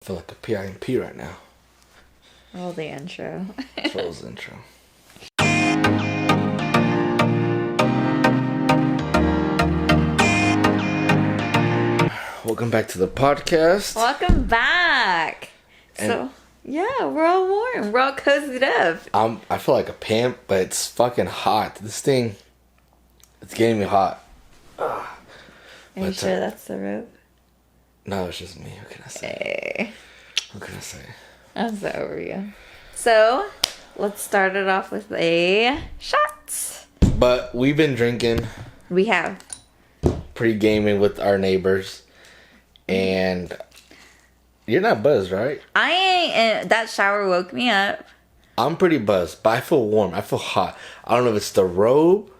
I feel like a PIMP right now. Roll the intro. Roll the intro. Welcome back to the podcast. Welcome back. Yeah, we're all warm. We're all cozied up. I feel like a pimp, but it's fucking hot. This thing, it's getting me hot. Are you sure that's the rope? No, it's just me. What can I say? Hey. What can I say? I'm so over you. So, let's start it off with a shot. But we've been drinking. We have. Pre-gaming with our neighbors. And you're not buzzed, right? I ain't. That shower woke me up. I'm pretty buzzed, but I feel warm. I feel hot. I don't know if it's the robe.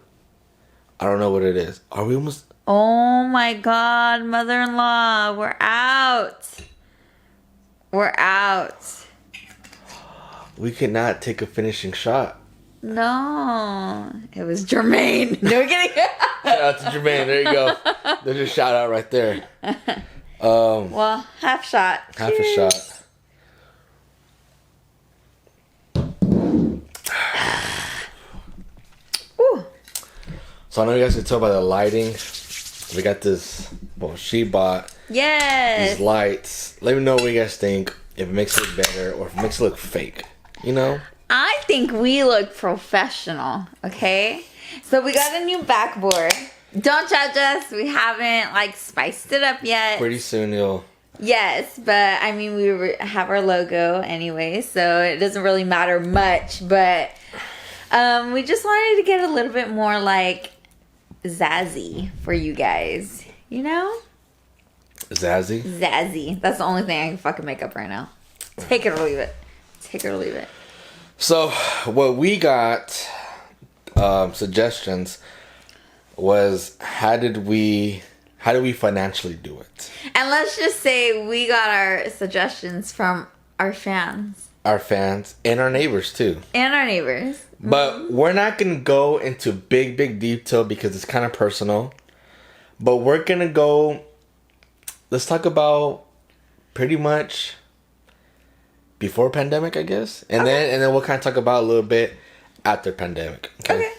I don't know what it is. Are we almost... Oh my God, mother-in-law. We're out. We're out. We could not take a finishing shot. No. It was Jermaine. No kidding. Shout out to Jermaine. There you go. There's a shout out right there. Well, half shot. Half a shot. Ooh. So I know you guys can tell by the lighting. We got this. Well, she bought Yes. these lights. Let me know what you guys think. If it makes it look better or if it makes it look fake. You know? I think we look professional, okay? So we got a new backboard. Don't judge us. We haven't, spiced it up yet. Pretty soon you'll... Yes, but, I mean, have our logo anyway, so it doesn't really matter much. But we just wanted to get a little bit more, zazzy for you guys. You know? Zazzy? Zazzy. That's the only thing I can fucking make up right now. Take it or leave it. Take it or leave it. So, what we got suggestions was how did we financially do it? And let's just say we got our suggestions from our fans. Our fans and our neighbors too. And our neighbors. But we're not going to go into big detail because it's kind of personal. But we're going to go, let's talk about pretty much before pandemic, I guess. And then we'll kind of talk about a little bit after pandemic. Okay.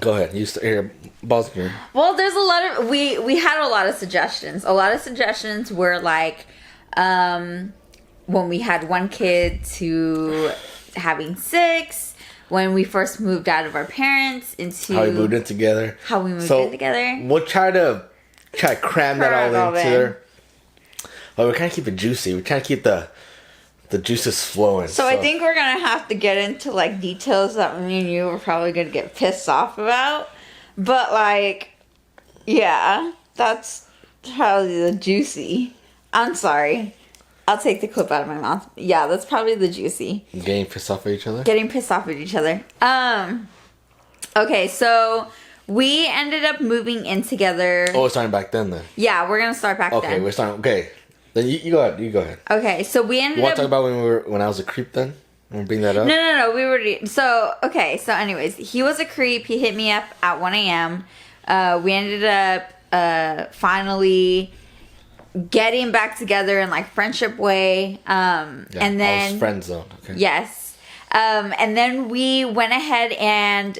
Go ahead. You start here. Balls here. Well, there's a lot of we had a lot of suggestions. A lot of suggestions were when we had one kid to having 6, when we first moved out of our parents into how we moved in together. We'll try to cram that all in there. But we're trying to keep it juicy. We're trying to keep the juices flowing. So I think we're gonna have to get into details that me and you are probably gonna get pissed off about. But yeah, that's probably the juicy. I'm sorry. I'll take the clip out of my mouth. Yeah, that's probably the juicy. Getting pissed off at each other? Getting pissed off at each other. Okay, so we ended up moving in together. Oh, we're starting back then. Yeah, we're gonna start back then. Okay, we're starting. Okay. Then you go ahead. You go ahead. Okay, so we ended up... You want to talk about when I was a creep then? Want to bring that up? No. We were... So anyways, he was a creep. He hit me up at 1 a.m. We ended up finally getting back together in friendship way. And then... I was friend zone. Okay. Yes. And then we went ahead and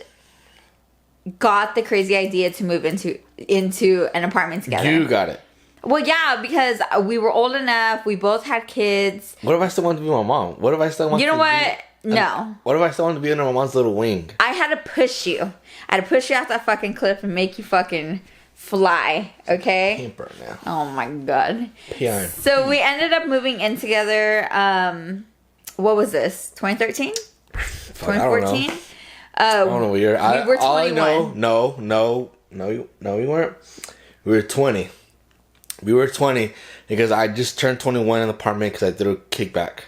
got the crazy idea to move into an apartment together. You got it. Well, yeah, because we were old enough. We both had kids. What if I still wanted to be my mom? What if I still wanted You know to what? No. What if I still wanted to be under my mom's little wing? I had to push you. I had to push you off that fucking cliff and make you fucking fly, okay? Paint burn now. Oh, my God. PRN. So we ended up moving in together, what was this, 2013? 2014? I don't know what year. We were 21. All I know, no, we weren't. We were 20. We were 20 because I just turned 21 in the apartment because I threw a kickback,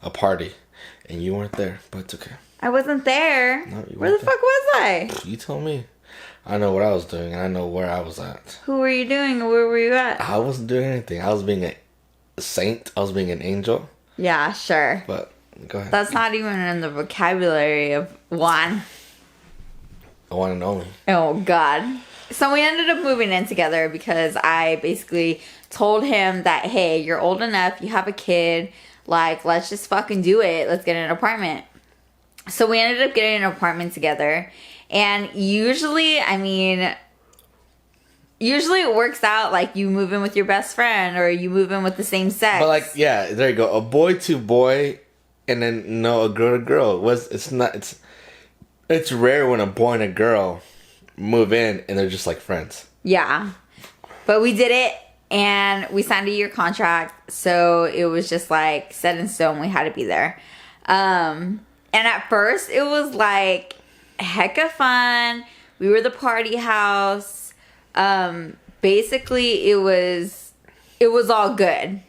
a party, and you weren't there, but it's okay. I wasn't there. No, you Where the weren't fuck was I? You told me. I know what I was doing, and I know where I was at. Who were you doing, and where were you at? I wasn't doing anything. I was being a saint. I was being an angel. Yeah, sure. But go ahead. That's not even in the vocabulary of Juan. The one and only. Oh, God. So we ended up moving in together because I basically told him that, hey, you're old enough, you have a kid, like, let's just fucking do it. Let's get an apartment. So we ended up getting an apartment together. And usually it works out like you move in with your best friend or you move in with the same sex. But like, yeah, there you go. A boy to boy, and then no, a girl to girl. It's rare when a boy and a girl move in and they're just like friends. Yeah. But we did it and we signed a year contract. So it was just like set in stone. We had to be there. And at first it was like hecka fun. We were the party house. Basically it was all good.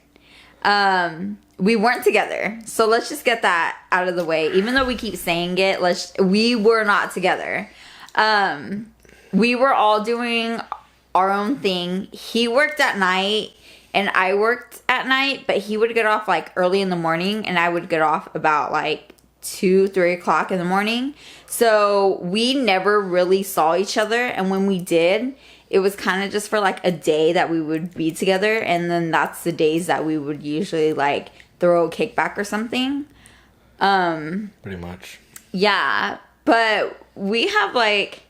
We weren't together. So let's just get that out of the way. Even though we keep saying it, we were not together. We were all doing our own thing. He worked at night and I worked at night, but he would get off like early in the morning and I would get off about like 2-3 o'clock in the morning. So we never really saw each other. And when we did, it was kind of just for like a day that we would be together. And then that's the days that we would usually like throw a kickback or something. Pretty much. Yeah. But we have like,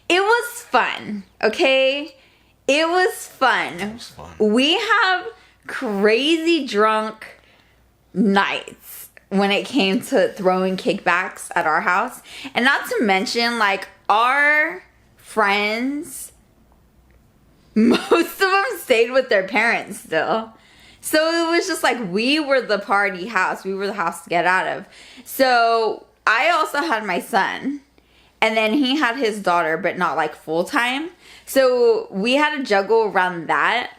it was fun. Okay. It was fun. It was fun. We have crazy drunk nights when it came to throwing kickbacks at our house. And not to mention like our friends, most of them stayed with their parents still. So it was just like we were the party house. We were the house to get out of. So I also had my son. And then he had his daughter, but not like full time. So we had to juggle around that.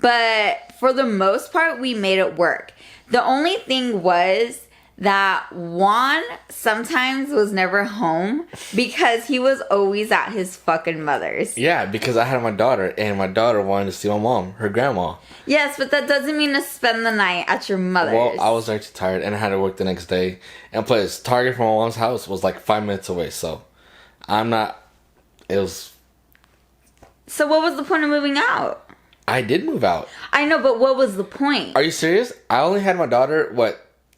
But for the most part, we made it work. The only thing was that Juan sometimes was never home because he was always at his fucking mother's. Yeah, because I had my daughter, and my daughter wanted to see my mom, her grandma. Yes, but that doesn't mean to spend the night at your mother's. Well, I was actually tired, and I had to work the next day. And plus, Target from my mom's house was like 5 minutes away, so it was... So what was the point of moving out? I did move out. I know, but what was the point? Are you serious? I only had my daughter,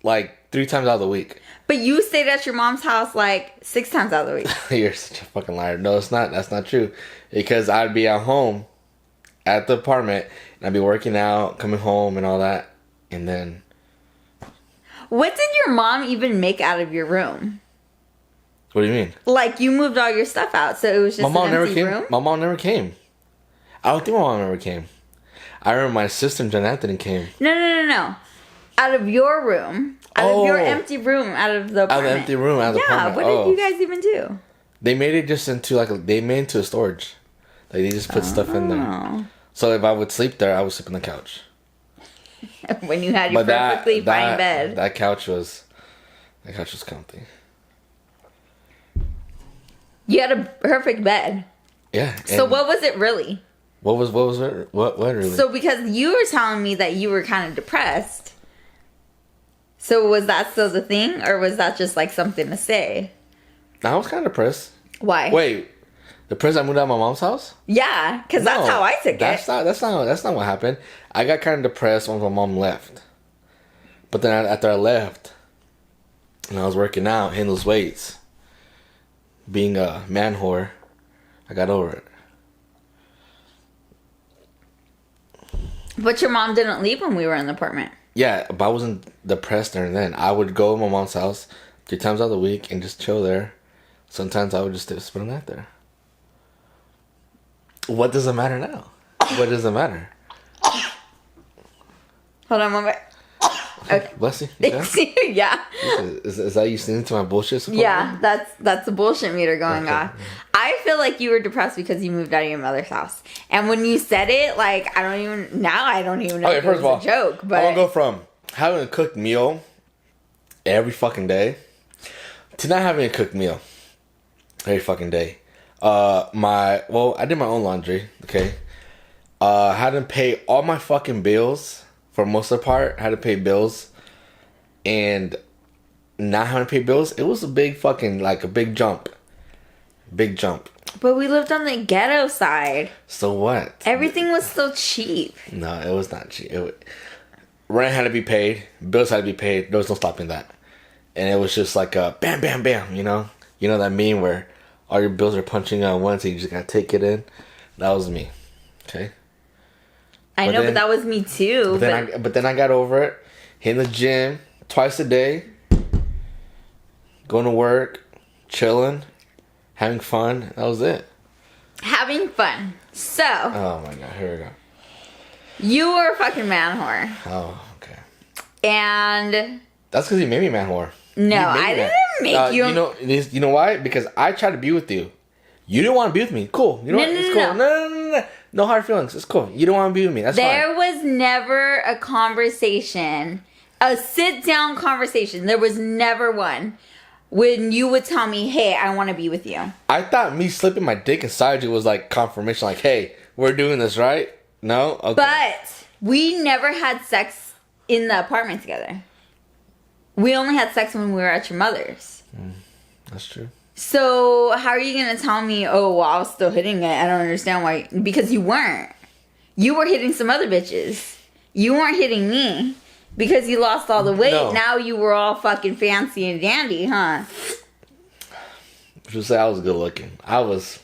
like 3 times out of the week. But you stayed at your mom's house like 6 times out of the week. You're such a fucking liar. No, it's not. That's not true. Because I'd be at home at the apartment and I'd be working out, coming home and all that. And then... What did your mom even make out of your room? What do you mean? Like you moved all your stuff out, so it was just an empty room? My mom never came. I don't think my mom ever came. I remember my sister and John Anthony came. No. Out of your room. Out of your empty room. Out of the apartment. Out of the empty room. Out of the apartment. Yeah, what did you guys even do? They made it just into they made it into a storage. Like they just put stuff in there. So if I would sleep there, I would sleep on the couch. When you had your perfectly fine bed. That couch was comfy. You had a perfect bed. Yeah. So what was it really? What was it? What really? So because you were telling me that you were kind of depressed. So was that still the thing, or was that just like something to say? I was kind of depressed. Why? Wait, depressed I moved out of my mom's house? Yeah, because that's how I took it. That's not what happened. I got kind of depressed once my mom left. But then after I left, and I was working out, hitting those weights, being a man whore, I got over it. But your mom didn't leave when we were in the apartment. Yeah, but I wasn't depressed during then. I would go to my mom's house 3 times out of the week and just chill there. Sometimes I would just spend the night there. What does it matter now? What does it matter? Hold on one minute. Okay. Bless you. Thanks you. Yeah. Is that you singing to my bullshit support? Yeah, that's the bullshit meter going off. I feel like you were depressed because you moved out of your mother's house. And when you said it, like, I don't even know if it was a joke. But I'm gonna go from having a cooked meal every fucking day to not having a cooked meal every fucking day. I did my own laundry, okay? Had to pay all my fucking bills for most of the part. Had to pay bills. And not having to pay bills, it was a big fucking, like a big jump. Big jump. But we lived on the ghetto side. So what? Everything was still cheap. No, it was not cheap. Rent had to be paid. Bills had to be paid. There was no stopping that. And it was just like a bam, bam, bam, you know? You know that meme where all your bills are punching out once and you just gotta take it in? That was me. Okay? I know, but that was me too. But then I got over it. Hitting the gym twice a day. Going to work. Chilling. Having fun. That was it. Having fun. So. Oh my god, here we go. You were a fucking man whore. Oh, okay. And. That's because you made me man whore. No, I didn't make you. You know why? Because I tried to be with you. You didn't want to be with me. Cool. You know what? It's cool. No. No hard feelings. It's cool. You don't want to be with me. That's fine. There was never a conversation, a sit-down conversation. There was never one when you would tell me, hey, I want to be with you. I thought me slipping my dick inside you was like confirmation. Like, hey, we're doing this, right? No? Okay. But we never had sex in the apartment together. We only had sex when we were at your mother's. That's true. So how are you going to tell me, oh, well, I was still hitting it? I don't understand why. Because you weren't. You were hitting some other bitches. You weren't hitting me. Because you lost all the weight. No. Now you were all fucking fancy and dandy, huh? I should say I was good looking. I was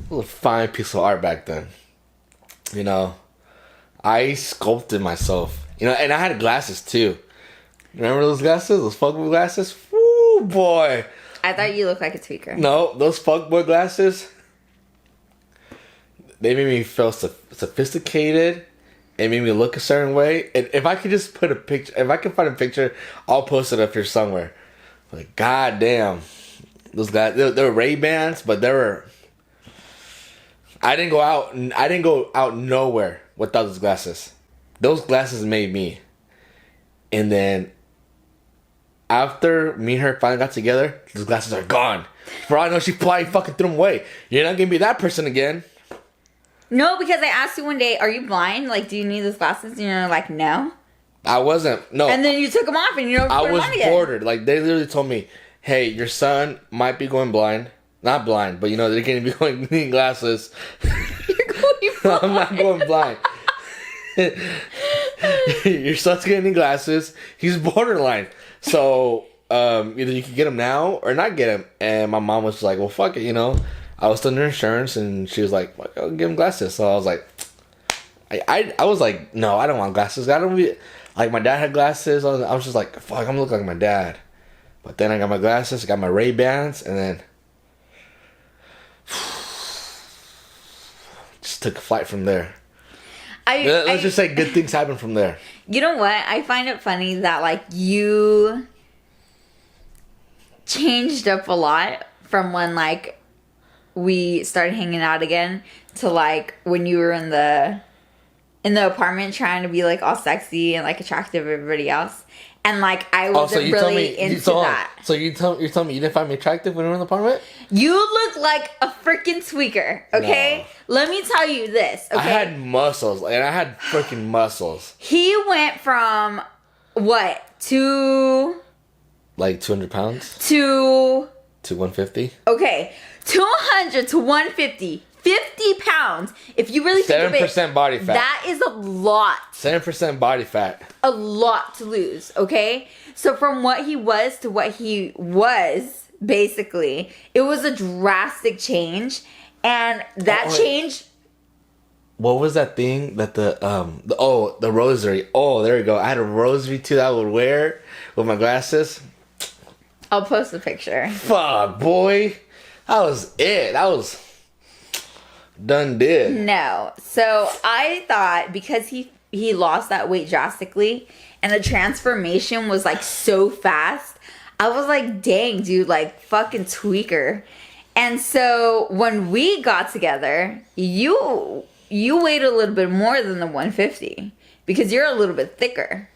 a fine piece of art back then. You know, I sculpted myself. You know, and I had glasses too. Remember those glasses? Those fuckboy glasses? Woo, boy. I thought you looked like a tweaker. No, those fuckboy glasses, they made me feel sophisticated. It made me look a certain way. And if I could just put a picture, if I can find a picture, I'll post it up here somewhere. Like, goddamn. Those guys, they were Ray-Bans, but they were... I didn't go out nowhere without those glasses. Those glasses made me. And then after me and her finally got together, those glasses are gone. For all I know, she probably fucking threw them away. You're not gonna be that person again. No, because I asked you one day, are you blind? Like, do you need those glasses? And you're like, no. I wasn't. No. And then you took them off and you don't I was bordered. Like, they literally told me, hey, your son might be going blind. Not blind, but you know, they're gonna be going needing glasses. You're going blind. I'm not going blind. Your son's gonna need glasses. He's borderline. So, either you can get him now or not get him. And my mom was like, well, fuck it, you know. I was still under insurance, and she was like, fuck, I'll give him glasses. So I was like, I was like, no, I don't want glasses. I don't be, like, my dad had glasses. I was just like, fuck, I'm gonna look like my dad. But then I got my glasses, I got my Ray-Bans, and then just took a flight from there. Let's just say good things happen from there. You know what? I find it funny that, like, you changed up a lot from when, like, we started hanging out again to, like, when you were in the apartment trying to be, like, all sexy and, like, attractive to everybody else. And, like, I wasn't really into that. So you're telling me you didn't find me attractive when we were in the apartment? You look like a freaking tweaker, okay? No. Let me tell you this, okay? I had muscles, and I had freaking muscles. He went from, what, to... Like 200 pounds? To 150? Okay, 200 to 150. 50 pounds. If you really think of it, 7% body fat. That is a lot. 7% body fat. A lot to lose, okay? So from what he was to what he was, basically, it was a drastic change. And that change... What was that thing that the rosary. Oh, there you go. I had a rosary too that I would wear with my glasses. I'll post a picture. Fuck, boy. That was it. That was... Done did. No. So I thought because he lost that weight drastically and the transformation was like so fast, I was like, dang, dude, like fucking tweaker. And so when we got together, you weighed a little bit more than the 150 because you're a little bit thicker.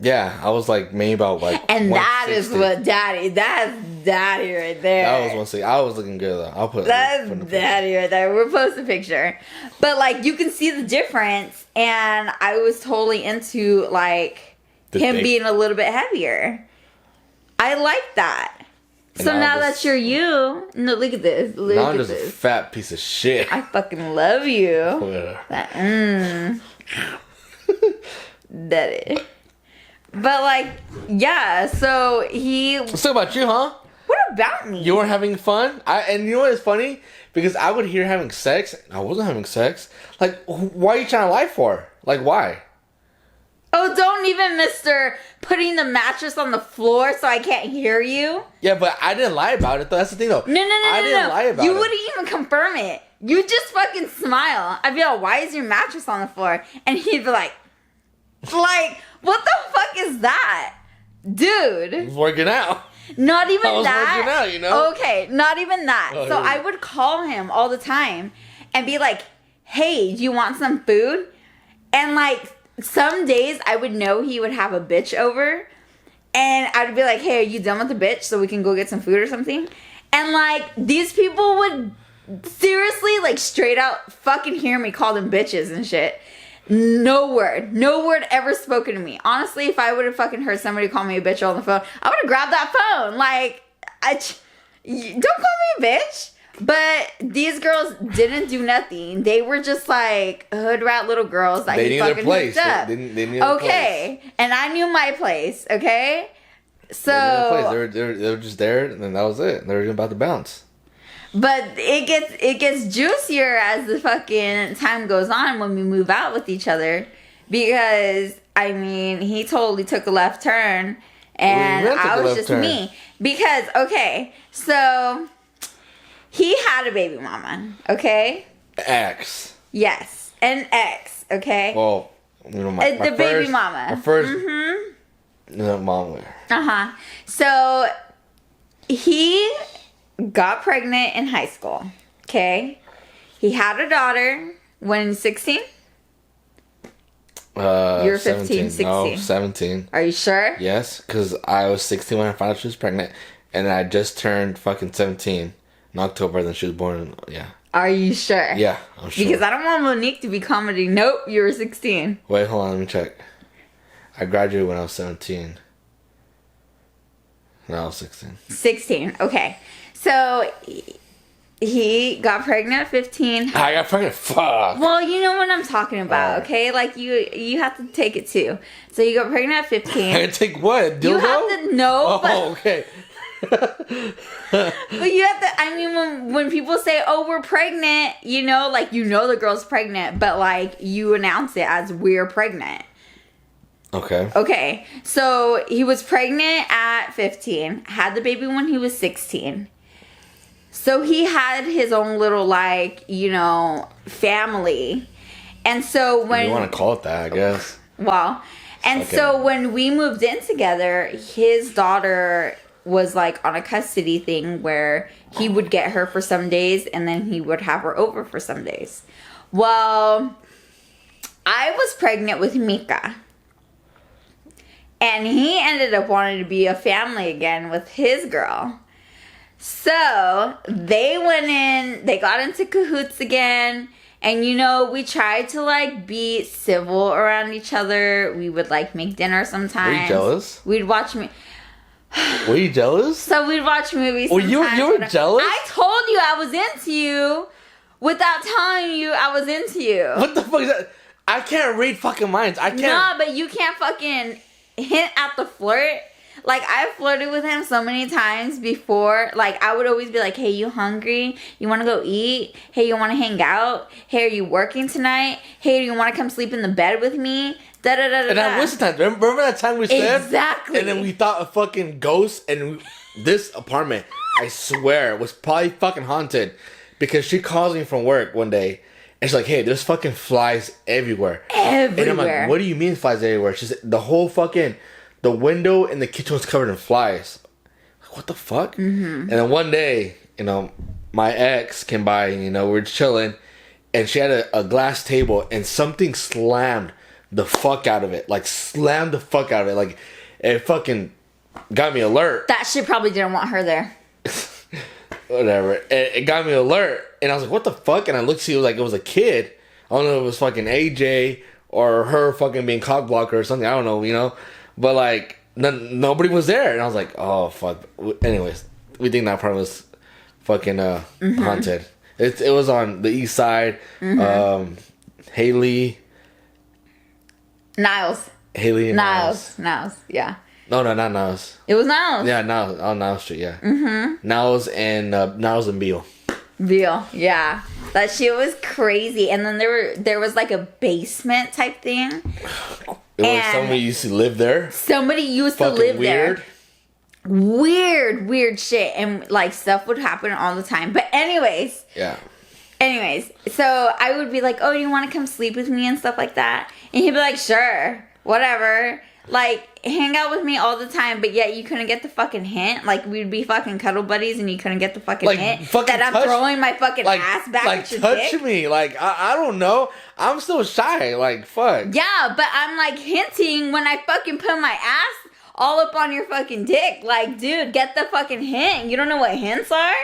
Yeah, I was like maybe about like. And that is what daddy. That's daddy right there. That was 160. I was looking good though. I'll put. That's daddy right there. We'll post a picture, but like you can see the difference, and I was totally into like him being a little bit heavier. I like that. So now that you're you, no, look at this. Look now I'm at just this. a fat piece of shit. I fucking love you. Whatever. That is. But like, yeah. So he. So about you, huh? What about me? You weren't having fun? And you know what is funny? Because I would hear having sex. And I wasn't having sex. Like, why are you trying to lie for? Like, why? Oh, don't even, mister, putting the mattress on the floor so I can't hear you. Yeah, but I didn't lie about it, though. That's the thing, though. No. I didn't lie about it. You wouldn't even confirm it. You just fucking smile. I'd be like, why is your mattress on the floor? And he'd be like, what the fuck is that? Dude. It was working out. Not even I was that. working out, you know? Okay, not even that. Oh, so yeah. I would call him all the time and be like, hey, do you want some food? And like, some days I would know he would have a bitch over. And I'd be like, hey, are you done with the bitch so we can go get some food or something? And like, these people would seriously, like, straight out fucking hear me call them bitches and shit. No word ever spoken to me. Honestly, if I would have fucking heard somebody call me a bitch on the phone, I would have grabbed that phone. Like, don't call me a bitch. But these girls didn't do nothing. They were just like hood rat little girls that They he knew their fucking place. hooked up. They knew their okay, place. and I knew my place. Okay, so They were just there, and then that was it. They were about to bounce. but it gets juicier as the fucking time goes on when we move out with each other, because I mean he totally took a left turn, and I was just me. Because okay, so. He had a baby mama, okay? Ex. Yes, an ex, okay? Well, you know, my the baby mama. My first mom. Uh-huh. So, he got pregnant in high school, okay? He had a daughter when 16? You're 15, 16. No, 17. Are you sure? Yes, because I was 16 when I found out she was pregnant, and I just turned fucking 17 in October, then she was born, yeah. Are you sure? Yeah, I'm sure. Because I don't want Monique to be commenting, nope, you were 16. Wait, hold on, let me check. I graduated when I was 17. No, I was 16. 16, okay. So, he got pregnant at 15. I got pregnant, fuck. Well, you know what I'm talking about, okay? Like, you have to take it too. So, you got pregnant at 15. I take what? Dildo? You have to know. Oh, okay. But you have to, I mean, when people say, oh, we're pregnant, you know, like, you know the girl's pregnant, but, like, you announce it as we're pregnant. Okay. Okay, so he was pregnant at 15, had the baby when he was 16. So he had his own little, like, you know, family. And so when... You want to call it that, I guess. Well, and okay. So when we moved in together, his daughter was like on a custody thing where he would get her for some days and then he would have her over for some days. Well, I was pregnant with Mika. And he ended up wanting to be a family again with his girl. So they went in, they got into cahoots again. And you know, we tried to like be civil around each other. We would like make dinner sometimes. Were you jealous? We'd watch me. Were you jealous? So we'd watch movies. Oh, you were jealous? I told you I was into you without telling you I was into you. What the fuck is that? I can't read fucking minds. I can't. Nah, but you can't fucking hint at the flirt. Like, I flirted with him so many times before. Like, I would always be like, hey, you hungry? You want to go eat? Hey, you want to hang out? Hey, are you working tonight? Hey, do you want to come sleep in the bed with me? Da-da-da-da-da. And I wasted time. Remember that time we slept? Exactly. And then we thought a fucking ghost. And this apartment, I swear, was probably fucking haunted. Because she calls me from work one day. And she's like, hey, there's fucking flies everywhere. Everywhere. And I'm like, what do you mean flies everywhere? She said, the whole fucking... The window in the kitchen was covered in flies. What the fuck? Mm-hmm. And then one day, you know, my ex came by, you know, we were chilling, and she had a glass table, and something slammed the fuck out of it. Like, slammed the fuck out of it. Like, it fucking got me alert. That shit probably didn't want her there. Whatever. It got me alert, and I was like, what the fuck? And I looked, see, it was like, it was a kid. I don't know if it was fucking AJ or her fucking being cock blocker or something. I don't know, you know. But, like, nobody was there. And I was like, oh, fuck. Anyways, we think that apartment was fucking haunted. It was on the east side. Haley and Niles. Yeah. No, not Niles. It was Niles. Yeah, Niles on Niles Street. Yeah. Niles and Beale. Beale. Yeah. That shit was crazy. And then there was like a basement type thing. It was somebody used to live there. Somebody used to live there. Weird shit. And like stuff would happen all the time. But anyways. Yeah. Anyways, so I would be like, oh, you want to come sleep with me and stuff like that? And he'd be like, sure, whatever. Like, hang out with me all the time, but yet you couldn't get the fucking hint. Like, we'd be fucking cuddle buddies and you couldn't get the fucking hint. Fucking that I'm throwing my fucking ass back at your touch dick. me. Like, I don't know. I'm still shy. Like, fuck. Yeah, but I'm like hinting when I fucking put my ass all up on your fucking dick. Like, dude, get the fucking hint. You don't know what hints are?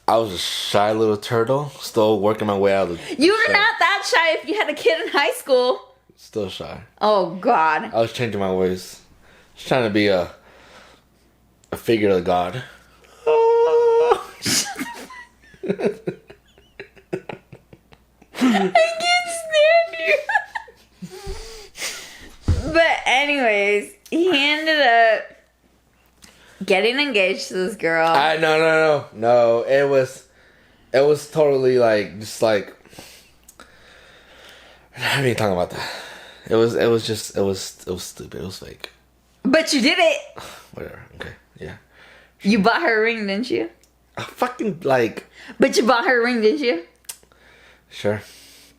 I was a shy little turtle, still working my way out of the You were not that shy if you had a kid in high school. Still shy. Oh, God. I was changing my ways. Just trying to be a figure of God. I can't stand you. But anyways, he ended up getting engaged to this girl. No. It was totally like just like I don't even talk about that. It was stupid. It was fake. But you did it. Whatever. Okay. Yeah. You bought her a ring, didn't you? I fucking like. But you bought her a ring, didn't you? Sure.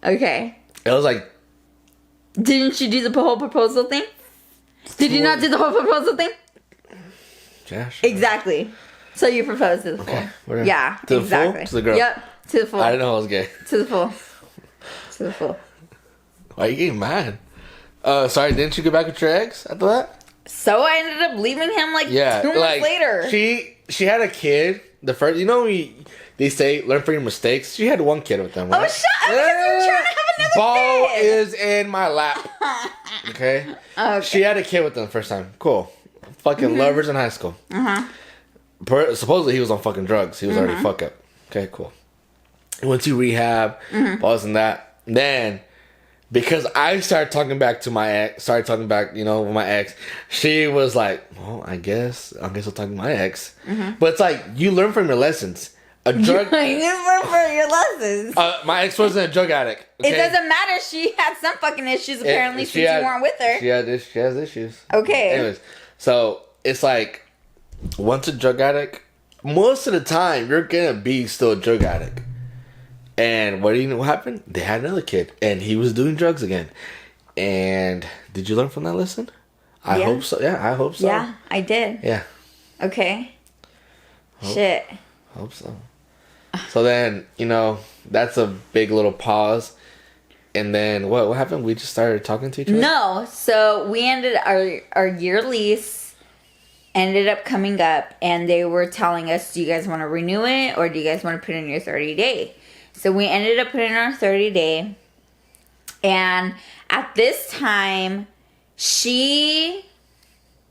Okay. It was like. Didn't you do the whole proposal thing? Did you not do the whole proposal thing? Yeah, sure. Exactly. So you proposed to the full. Okay, whatever. Yeah, to the exactly. Full? To the girl? Yep, to the full. I didn't know I was gay. To the full. To the full. Why are you getting mad? Sorry, didn't you get back with your ex after that? So I ended up leaving him like 2 months later. She had a kid. The first, they say learn from your mistakes. She had one kid with them. Right? Oh, shut up! Because we were trying to have another Ball kid. is in my lap. Okay? She had a kid with them the first time. Cool. Fucking lovers in high school. Supposedly he was on fucking drugs. He was already fucked up. Okay, cool. He went to rehab. Balls and that. Then, because I started talking back to my ex, with my ex, she was like, well, I guess I'll talk to my ex. But it's like, you learn from your lessons. A drug. You remember your lessons. My ex wasn't a drug addict. Okay? It doesn't matter. She had some fucking issues apparently since you weren't with her. She has issues. Okay. Anyways, so it's like once a drug addict, most of the time you're gonna be still a drug addict. And what do you know what happened? They had another kid, and he was doing drugs again. And did you learn from that lesson? I hope so. Yeah, I hope so. Yeah, I did. Yeah. Okay. Shit. Hope so. So then, that's a big little pause. And then what happened? We just started talking to each other? No. So we ended our year lease ended up coming up, and they were telling us, do you guys want to renew it or do you guys want to put in your 30-day? So we ended up putting in our 30-day. And at this time, she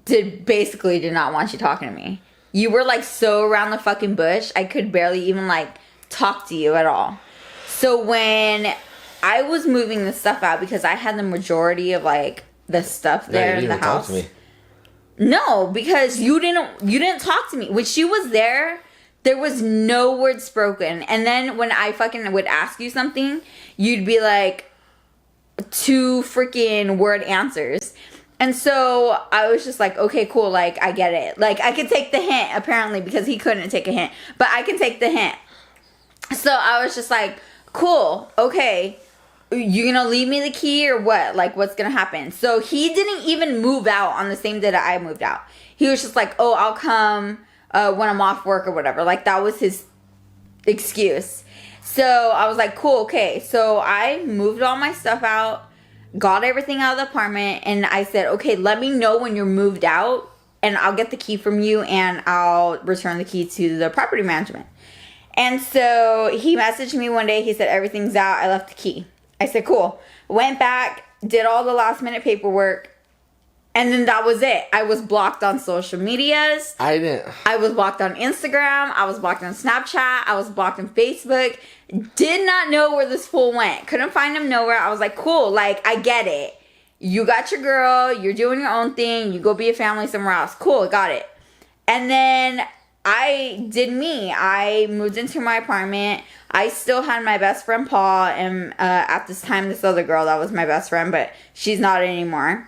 basically did not want you talking to me. You were like so around the fucking bush, I could barely even like talk to you at all. So when I was moving the stuff out, because I had the majority of like the stuff there in the house. You didn't talk to me. No, because you didn't talk to me. When she was there was no words spoken. And then when I fucking would ask you something, you'd be like 2 freaking word answers. And so I was just like, okay, cool. Like, I get it. Like, I could take the hint, apparently, because he couldn't take a hint. But I can take the hint. So I was just like, cool. Okay. You gonna leave me the key or what? Like, what's gonna happen? So he didn't even move out on the same day that I moved out. He was just like, oh, I'll come when I'm off work or whatever. Like, that was his excuse. So I was like, cool, okay. So I moved all my stuff out. Got everything out of the apartment, and I said, okay, let me know when you're moved out, and I'll get the key from you, and I'll return the key to the property management. And so he messaged me one day. He said, everything's out. I left the key. I said, cool. Went back, did all the last minute paperwork, And then that was it. I was blocked on social medias. I didn't. I was blocked on Instagram. I was blocked on Snapchat. I was blocked on Facebook. Did not know where this fool went. Couldn't find him nowhere. I was like, cool. Like, I get it. You got your girl. You're doing your own thing. You go be a family somewhere else. Cool. Got it. And then I did me. I moved into my apartment. I still had my best friend, Paul. And at this time, this other girl that was my best friend. But she's not anymore.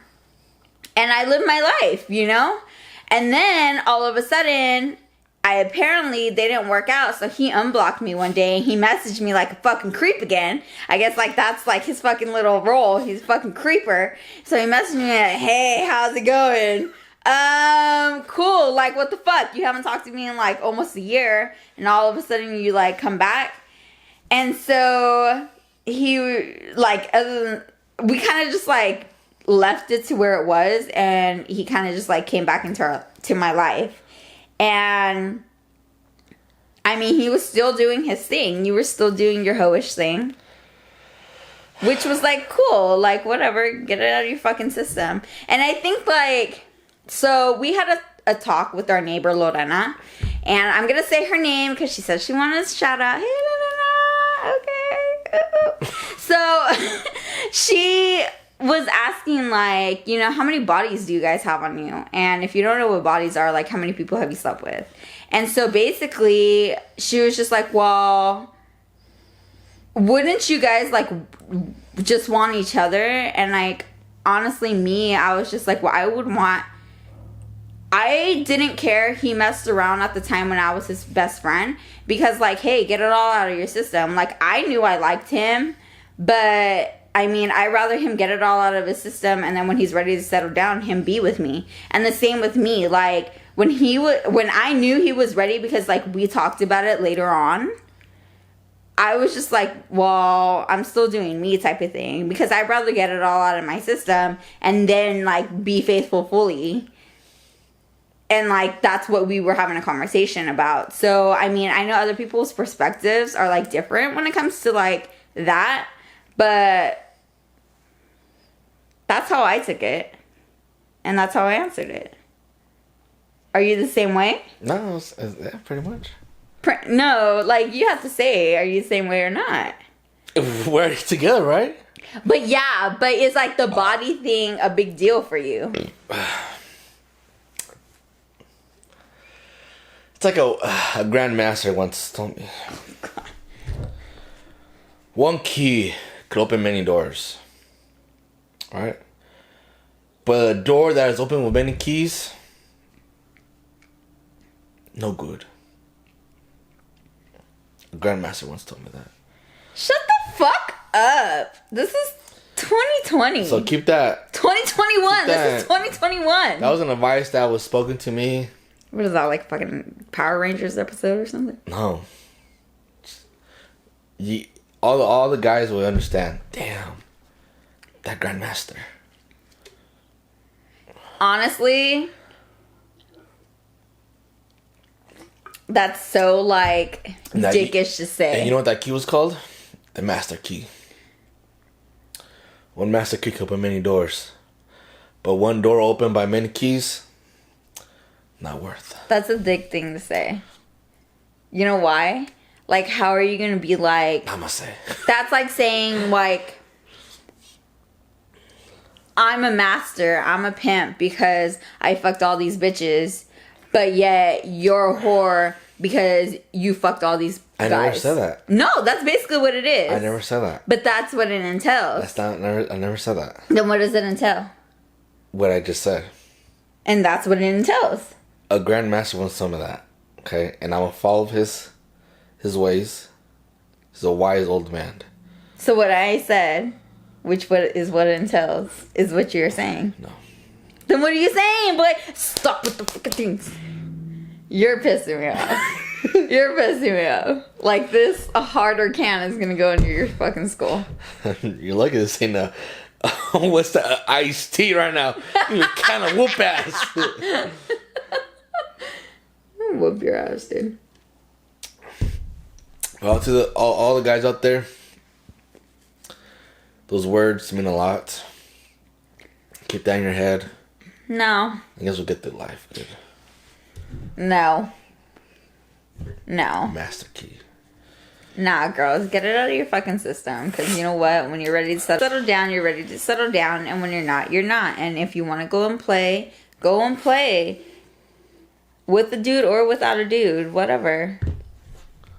And I lived my life, you know? And then, all of a sudden, they didn't work out, so he unblocked me one day, and he messaged me like a fucking creep again. I guess, like, that's, like, his fucking little role. He's a fucking creeper. So he messaged me like, hey, how's it going? Cool. Like, what the fuck? You haven't talked to me in, like, almost a year, and all of a sudden you, like, come back? And so, he, like, we kind of just, like, left it to where it was, and he kind of just like came back to my life. And I mean, he was still doing his thing. You were still doing your hoish thing, which was like cool, like whatever, get it out of your fucking system. And I think like, so we had a talk with our neighbor Lorena, and I'm gonna say her name because she said she wanted a shout out. Hey Lorena, okay. So she was asking, like, you know, how many bodies do you guys have on you? And if you don't know what bodies are, like, how many people have you slept with? And so basically, she was just like, well, wouldn't you guys, like, just want each other? And, like, honestly, me, I was just like, well, I didn't care he messed around at the time when I was his best friend. Because, like, hey, get it all out of your system. Like, I knew I liked him, but I mean, I'd rather him get it all out of his system, and then when he's ready to settle down, him be with me. And the same with me. Like, when I knew he was ready, because, like, we talked about it later on, I was just like, well, I'm still doing me type of thing. Because I'd rather get it all out of my system and then, like, be faithful fully. And, like, that's what we were having a conversation about. So, I mean, I know other people's perspectives are, like, different when it comes to, like, that. But that's how I took it. And that's how I answered it. Are you the same way? No, yeah, pretty much. No, like, you have to say, are you the same way or not? We're together, right? But yeah, but is, like, the body thing a big deal for you? It's like a grandmaster once told me. One key could open many doors. Right? But a door that is open with many keys, no good. A grandmaster once told me that. Shut the fuck up. This is 2020. So keep that. 2021. This is 2021. That was an advice that was spoken to me. What is that, like fucking Power Rangers episode or something? No. All the guys will understand. Damn. That grandmaster. Honestly, that's so, like, dickish to say. And you know what that key was called? The master key. One master key could open many doors. But one door opened by many keys, not worth. That's a dick thing to say. You know why? Like, how are you going to be like... I'm gonna say. That's like saying, like... I'm a master, I'm a pimp because I fucked all these bitches, but yet you're a whore because you fucked all these guys. I never said that. No, that's basically what it is. I never said that. But that's what it entails. I never said that. Then what does it entail? What I just said. And that's what it entails. A grandmaster wants some of that, okay? And I'm gonna follow his ways. He's a wise old man. So what I said... Which what it entails is what you're saying. No. Then what are you saying, boy? Stop with the fucking things. You're pissing me off. You're pissing me off. Like this, a harder can is gonna go into your fucking skull. You're lucky this ain't a what's the iced tea right now? You kind of whoop ass. Whoop your ass, dude. Well, to all the guys out there. Those words mean a lot. Keep that in your head. No. I guess we'll get through life. Good. No. Master key. Nah, girls, get it out of your fucking system. Because you know what? When you're ready to settle down, you're ready to settle down. And when you're not, you're not. And if you want to go and play, go and play. With a dude or without a dude. Whatever.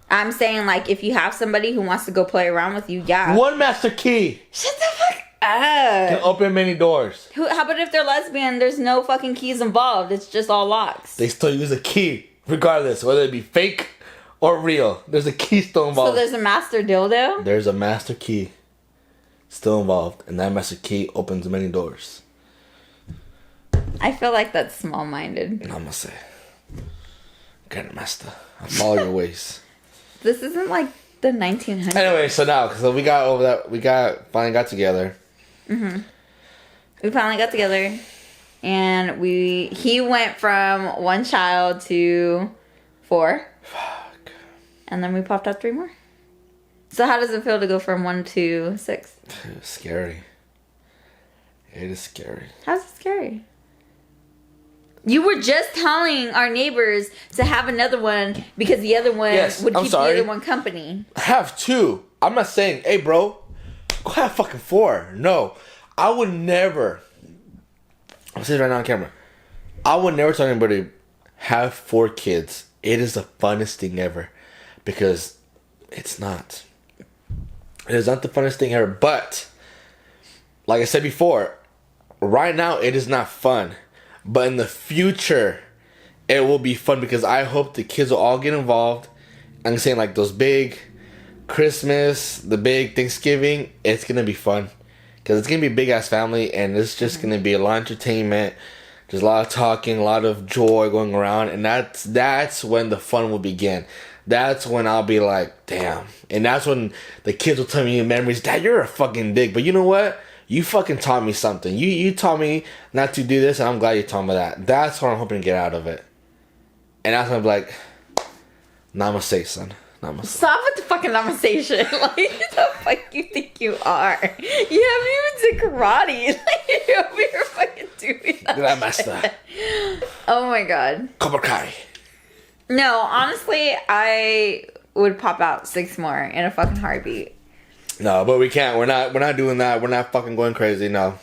I'm saying, like, if you have somebody who wants to go play around with you, yeah. One master key. Shut the fuck up. Can open many doors. How about if they're lesbian, there's no fucking keys involved. It's just all locks. They still use a key. Regardless, whether it be fake or real. There's a key still involved. So there's a master dildo? There's a master key still involved. And that master key opens many doors. I feel like that's small-minded. I'm gonna say. Grandmaster. I follow your ways. This isn't like the 1900s. Anyway, so now, because we got over that, finally got together. Mm-hmm. We finally got together. And he went from 1 child to 4. Fuck. And then we popped out 3 more. So how does it feel to go from 1 to 6? It's scary. It is scary. How's it scary? You were just telling our neighbors to have another one because the other one would keep the other one company. Have 2. I'm not saying, hey, bro, go have fucking 4. No. I would never. I'm saying right now on camera. I would never tell anybody have 4 kids. It is the funnest thing ever. Because it's not. It is not the funnest thing ever. But, like I said before, right now it is not fun. But in the future, it will be fun because I hope the kids will all get involved. I'm saying like those big Christmas, the big Thanksgiving, it's going to be fun. Because it's going to be a big-ass family, and it's just going to be a lot of entertainment. There's a lot of talking, a lot of joy going around, and that's when the fun will begin. That's when I'll be like, damn. And that's when the kids will tell me memories. Dad, you're a fucking dick. But you know what? You fucking taught me something. You taught me not to do this, and I'm glad you taught me that. That's what I'm hoping to get out of it. And that's when I'm like, namaste, son. Namaste. Stop with the fucking namaste shit. Like, who the fuck you think you are? You haven't even did karate. Like, you're over here fucking doing that. Namaste. Oh my god. Cobra Kai. No, honestly, I would pop out 6 more in a fucking heartbeat. No, but we can't. We're not doing that. We're not fucking going crazy. No.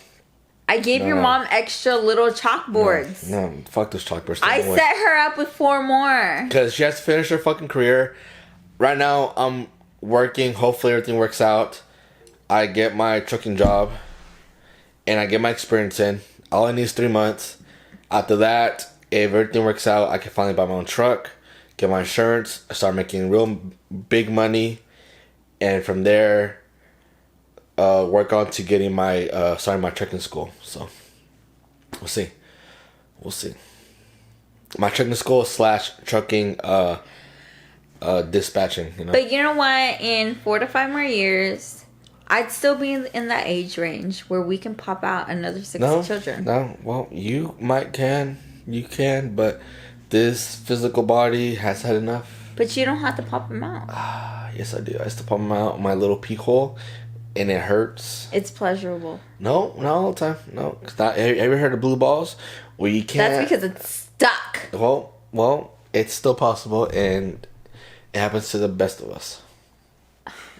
I gave your mom extra little chalkboards. No, fuck those chalkboards. I set her up with 4 more. Because she has to finish her fucking career. Right now, I'm working. Hopefully, everything works out. I get my trucking job. And I get my experience in. All I need is 3 months. After that, if everything works out, I can finally buy my own truck. Get my insurance. I start making real big money. And from there, work on to getting my starting my trucking school. So we'll see. My trucking school / trucking dispatching. You know. But you know what? In 4 to 5 more years, I'd still be in that age range where we can pop out another 60 children. No, well, you can, but this physical body has had enough. But you don't have to pop them out. Yes, I do. I used to pop them out my little pee hole, and it hurts. It's pleasurable. No, not all the time. No, have you ever heard of blue balls? Where you can't. That's because it's stuck. Well, it's still possible, and it happens to the best of us.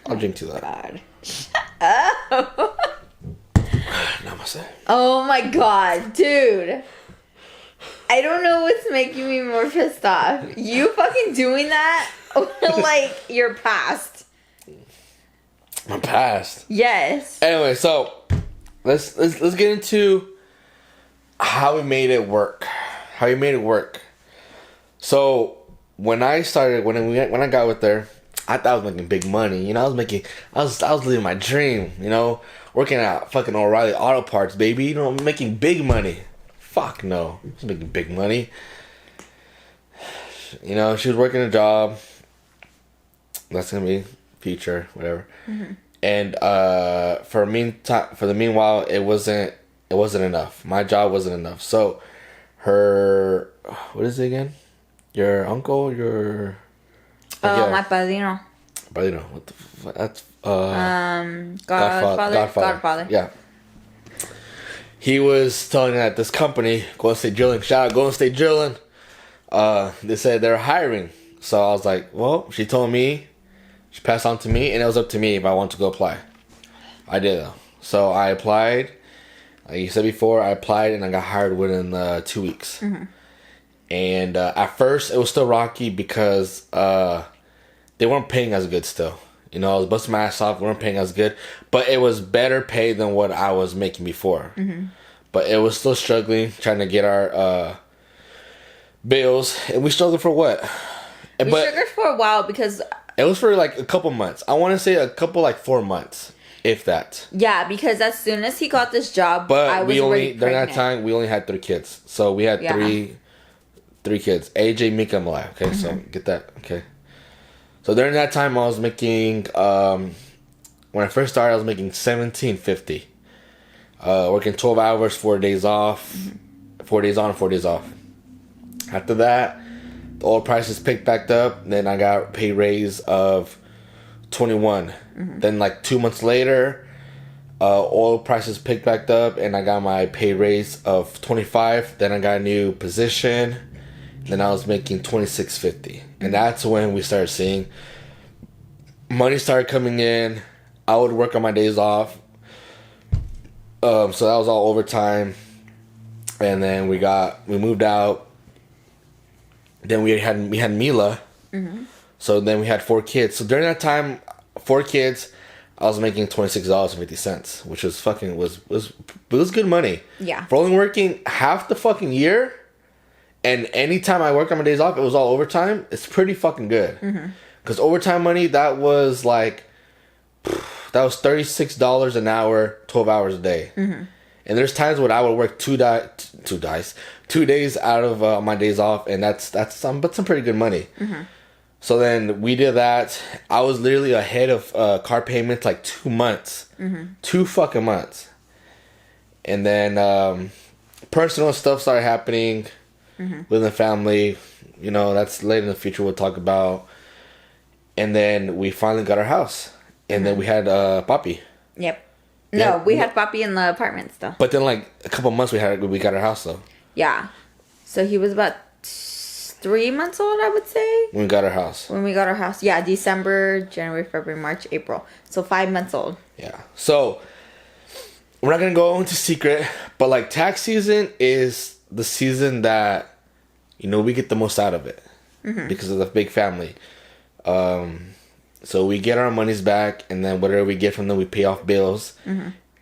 I'll drink to that. God. Shut up. Namaste. Oh my god, dude. I don't know what's making me more pissed off. You fucking doing that or like your past? My past. Yes. Anyway, so let's get into how we made it work. So when I got with her, I thought I was making big money. You know, I was living my dream. You know, working at fucking O'Reilly Auto Parts, baby. You know, I'm making big money. Fuck no, I was making big money. You know, she was working a job. That's gonna be future, whatever. Mm-hmm. And for the meanwhile, it wasn't enough. My job wasn't enough. So her, what is it again? Your uncle, your my padrino. Padrino, what the fuck? That's Godfather. Yeah. he was telling that this company, Golden State Drilling, shout out Golden State Drilling, they said they're hiring. So I was like, well, she told me, she passed on to me, and it was up to me if I want to go apply. I did though. So I applied. Like you said before, I applied and I got hired within 2 weeks. Mm-hmm. And at first, it was still rocky because they weren't paying as good still. You know, I was busting my ass off. We weren't paying as good. But it was better pay than what I was making before. Mm-hmm. But it was still struggling, trying to get our bills. And we struggled for what? We struggled for a while because... It was for like a couple months. I want to say a couple, like 4 months. If that. Yeah, because as soon as he got this job, but I was already during pregnant. that time, we only had 3 kids. So we had three kids. AJ, Mika, and Malaya. Okay, so get that. Okay. So during that time, I was making, when I first started, I was making $17.50. Working 12 hours, 4 days off. 4 days on, 4 days off. After that, the oil prices picked back up. Then I got a pay raise of 21. Then like 2 months later, oil prices picked back up and I got my pay raise of 25. Then I got a new position. Then I was making $26.50. And that's when we started seeing money started coming in. I would work on my days off. So that was all overtime. And then we moved out. Then we had Mila. So then we had 4 kids. So during that time, 4 kids, I was making $26.50, which was fucking was good money. Yeah. For only working half the fucking year, and anytime I worked on my days off, it was all overtime. It's pretty fucking good. Because overtime money, that was $36 an hour, 12 hours a day. And there's times when I would work 2 days out of my days off, and that's some pretty good money. So then we did that. I was literally ahead of car payments like 2 months. 2 fucking months. And then personal stuff started happening within the family. You know, that's later in the future we'll talk about. And then we finally got our house. And then we had Papi. Yep. No, we had Papi in the apartment still. But then like a couple months we got our house though. Yeah. So he was about 3 months old, I would say. When we got our house. Yeah, December, January, February, March, April. So 5 months old. Yeah. So we're not going to go into secret, but like tax season is the season that, you know, we get the most out of it. Because of the big family. So we get our monies back, and then whatever we get from them, we pay off bills.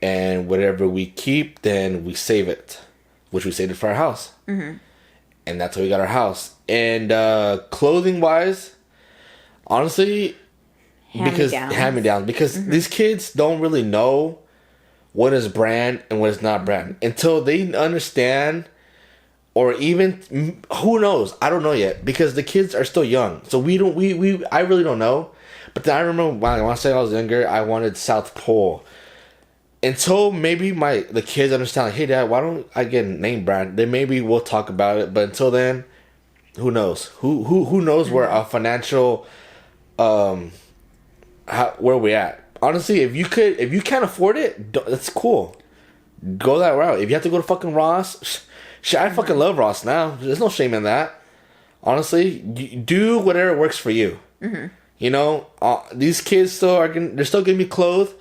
And whatever we keep, then we save it. Which we saved it for our house. And that's how we got our house. And clothing wise, honestly, hand-me-downs. Because these kids don't really know what is brand and what is not brand until they understand, or even who knows? I don't know yet because the kids are still young. So I really don't know. But then I remember when I was younger, I wanted South Pole. Until maybe the kids understand, like, hey Dad, why don't I get a name brand? Then maybe we'll talk about it. But until then, who knows? Who knows where our financial, where we at? Honestly, if you can't afford it, that's cool. Go that route. If you have to go to fucking Ross, I fucking love Ross now. There's no shame in that. Honestly, do whatever works for you. You know, these kids they're still gonna be clothed.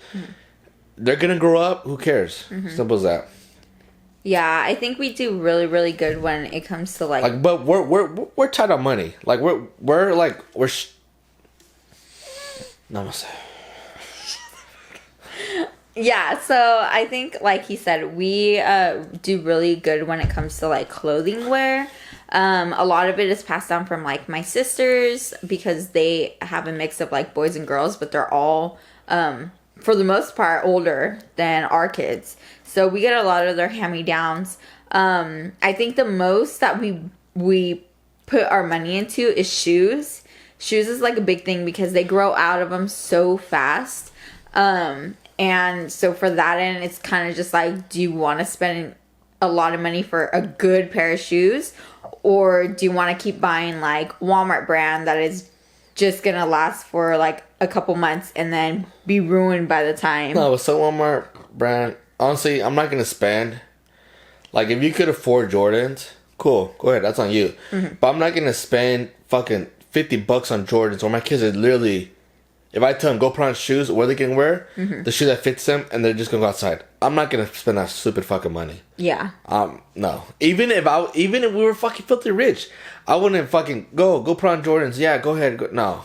They're gonna grow up. Who cares? Simple as that. Yeah, I think we do really, really good when it comes to like. But we're tight on money. Like we're Namaste. Yeah, so I think, like he said, we do really good when it comes to like clothing wear. A lot of it is passed down from like my sisters because they have a mix of like boys and girls, but they're all for the most part older than our kids. So we get a lot of their hand-me-downs. I think the most that we put our money into is shoes. Shoes is like a big thing because they grow out of them so fast. And so for that end, it's kind of just like, do you want to spend a lot of money for a good pair of shoes? Or do you want to keep buying like Walmart brand that is just going to last for like a couple months and then be ruined by the time? No, with some Walmart brand, honestly, I'm not going to spend Like, if you could afford Jordans, cool, go ahead, that's on you. But I'm not gonna spend fucking $50 on Jordans where my kids are literally, if I tell them go put on shoes, what are they gonna wear? The shoe that fits them, and they're just gonna go outside. I'm not gonna spend that stupid fucking money. Yeah. No. Even if we were fucking filthy rich, I wouldn't fucking go put on Jordans. Yeah, go ahead. Go. No.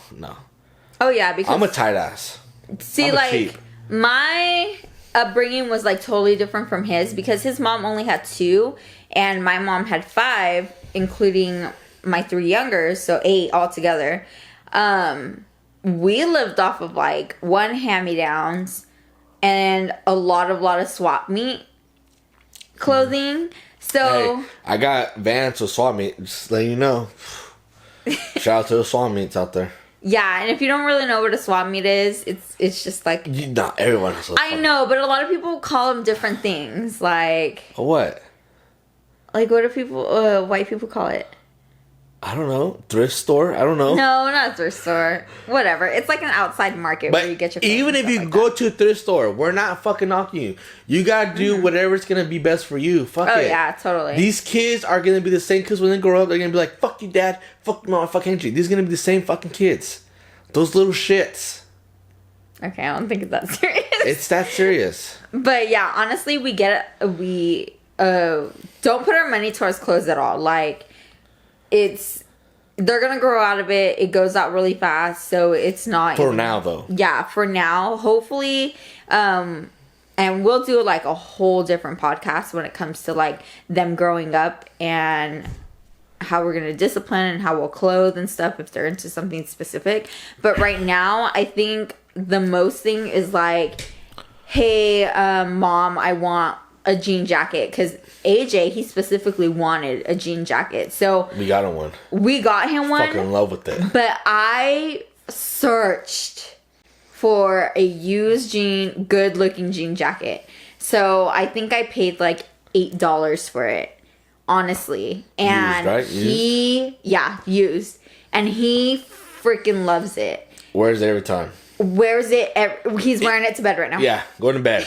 Oh yeah, because I'm a tight ass. See, like, cheap. My upbringing was like totally different from his because his mom only had 2 and my mom had 5, including my 3 youngers, so 8 altogether. We lived off of like 1 hand-me-downs and a lot of swap meet clothing. So hey, I got Vans with Swami, just letting you know. Shout out to the Swami meets out there. Yeah, and if you don't really know what a swap meet is, it's just like... Not everyone has a I know, but a lot of people call them different things. Like... What? Like, what do people... white people call it? I don't know. Thrift store? I don't know. No, not thrift store. Whatever. It's like an outside market but where you get your clothes. Even if you like go to a thrift store, we're not fucking knocking you. You gotta do whatever's gonna be best for you. Fuck it. Oh, yeah, totally. These kids are gonna be the same kids when they grow up. They're gonna be like, fuck you, dad. Fuck mom. Fuck Angie. These are gonna be the same fucking kids. Those little shits. Okay, I don't think it's that serious. It's that serious. But yeah, honestly, we get it. We don't put our money towards clothes at all. Like, they're gonna grow out of it. It goes out really fast, so it's not for now though. Yeah, for now. Hopefully, and we'll do like a whole different podcast when it comes to like them growing up and how we're gonna discipline and how we'll clothe and stuff if they're into something specific. But right now, I think the most thing is like, hey, mom, I want a jean jacket, because AJ, he specifically wanted a jean jacket, so we got him one. Fucking in love with it. But I searched for a used jean, good looking jean jacket, so I think I paid like $8 for it, honestly. And used, and he freaking loves it. Wears it every time. He's wearing it to bed right now. Yeah, going to bed.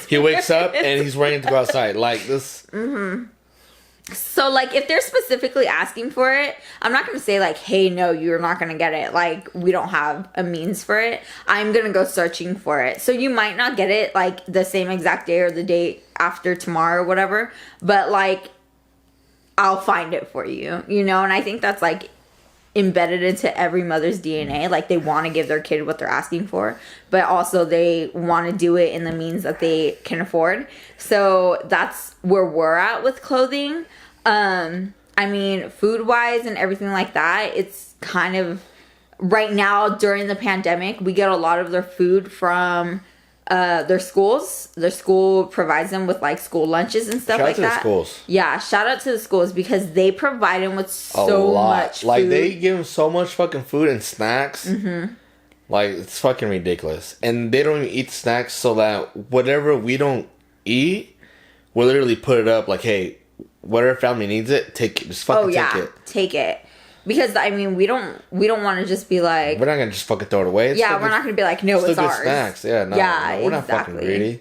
He wakes up and he's ready to go outside. Like this. So, like, if they're specifically asking for it, I'm not going to say, like, hey, no, you're not going to get it. Like, we don't have a means for it. I'm going to go searching for it. So, you might not get it, like, the same exact day or the day after tomorrow or whatever. But, like, I'll find it for you, you know? And I think that's, like, embedded into every mother's DNA. Like, they want to give their kid what they're asking for, but also they want to do it in the means that they can afford. So that's where we're at with clothing. I mean, food wise and everything like that, it's kind of right now during the pandemic, we get a lot of their food from their schools. Their school provides them with like school lunches and stuff like that. Shout out to the schools. Yeah, shout out to the schools because they provide them with so much food. Like, they give them so much fucking food and snacks. Like, it's fucking ridiculous. And they don't even eat snacks, so that whatever we don't eat, we'll literally put it up like, hey, whatever family needs it, take it. Just fucking take it. Take it. Because, I mean, we don't want to just be like... We're not going to just fucking throw it away. We're not going to be like, no, it's ours. Snacks. Yeah, no, we're not fucking greedy.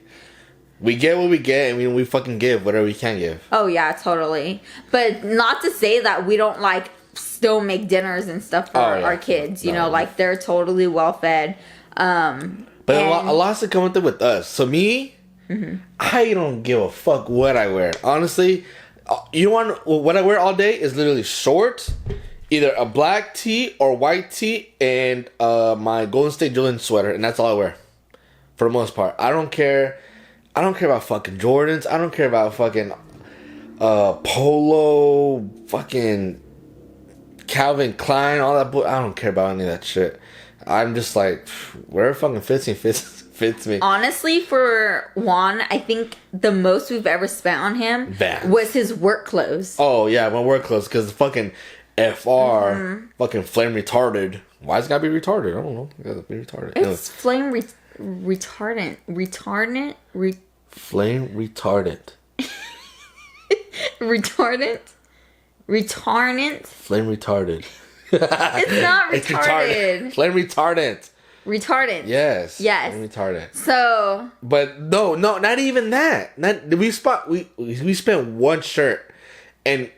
We get what we get, and we fucking give whatever we can give. Oh, yeah, totally. But not to say that we don't, like, still make dinners and stuff for our kids. You know, like, they're totally well-fed. But a lot's to come with us. So me, I don't give a fuck what I wear. Honestly, you want what I wear all day is literally shorts, either a black tee or white tee, and my Golden State Julian sweater, and that's all I wear for the most part. I don't care about fucking Jordans. I don't care about fucking Polo, fucking Calvin Klein, all that. I don't care about any of that shit. I'm just like, whatever fucking fits me. Honestly, for Juan, I think the most we've ever spent on him was his work clothes. Oh yeah, my work clothes, because the fucking FR, fucking flame retarded. Why is it gotta be retarded? I don't know. It gotta be retarded. It's flame retardant. Flame retardant. Retardant. Flame retarded. It's not retarded. Flame retardant. Retardants. Yes. Yes. Retardant. So. But no, not even that. We spent one shirt, and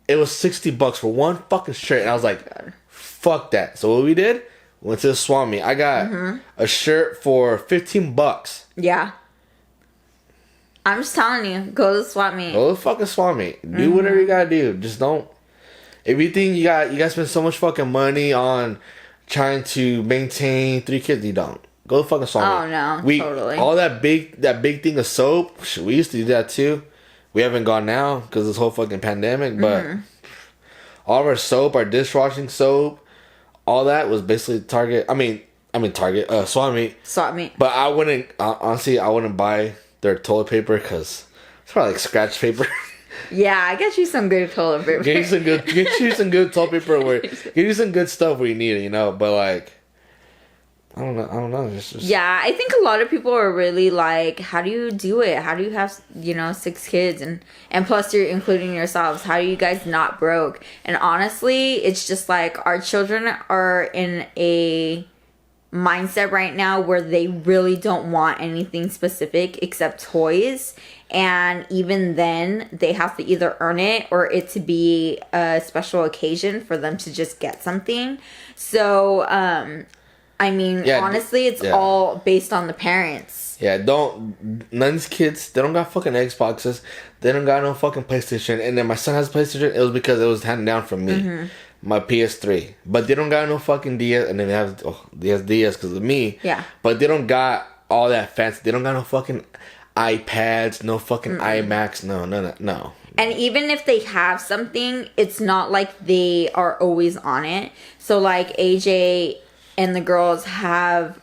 it was $60 for one fucking shirt, and I was like, God. fuck that. So what we did, went to the Swami. I got a shirt for $15. Yeah. I'm just telling you, go to the swap meet. Go to the fucking Swami. Do whatever you gotta do. Just don't. If you think you guys spend so much fucking money on trying to maintain 3 kids, you don't. Go to the fucking Swami. Oh no, totally. All that big thing of soap. We used to do that too. We haven't gone now because this whole fucking pandemic. But all of our soap, our dishwashing soap, all that was basically Target. I mean Target. Swami. Swap meet. But I wouldn't. Honestly, I wouldn't buy their toilet paper because it's probably like scratch paper. Yeah, I get you some good toilet paper. Get you some good toilet paper. Get you some good stuff where you need it, you know. But like, I don't know. It's just... Yeah, I think a lot of people are really like, how do you do it? How do you have 6 kids and plus you're including yourselves? How are you guys not broke? And honestly, it's just like our children are in a mindset right now where they really don't want anything specific except toys, and even then they have to either earn it or it to be a special occasion for them to just get something. So I mean, honestly, it's all based on the parents. Yeah, none of these kids, they don't got fucking Xboxes, they don't got no fucking PlayStation, and then my son has a PlayStation, it was because it was handed down from me. My PS3, but they don't got no fucking DS, and then they have DS because of me. Yeah. But they don't got all that fancy. They don't got no fucking iPads, no fucking iMacs, no. And even if they have something, it's not like they are always on it. So like AJ and the girls have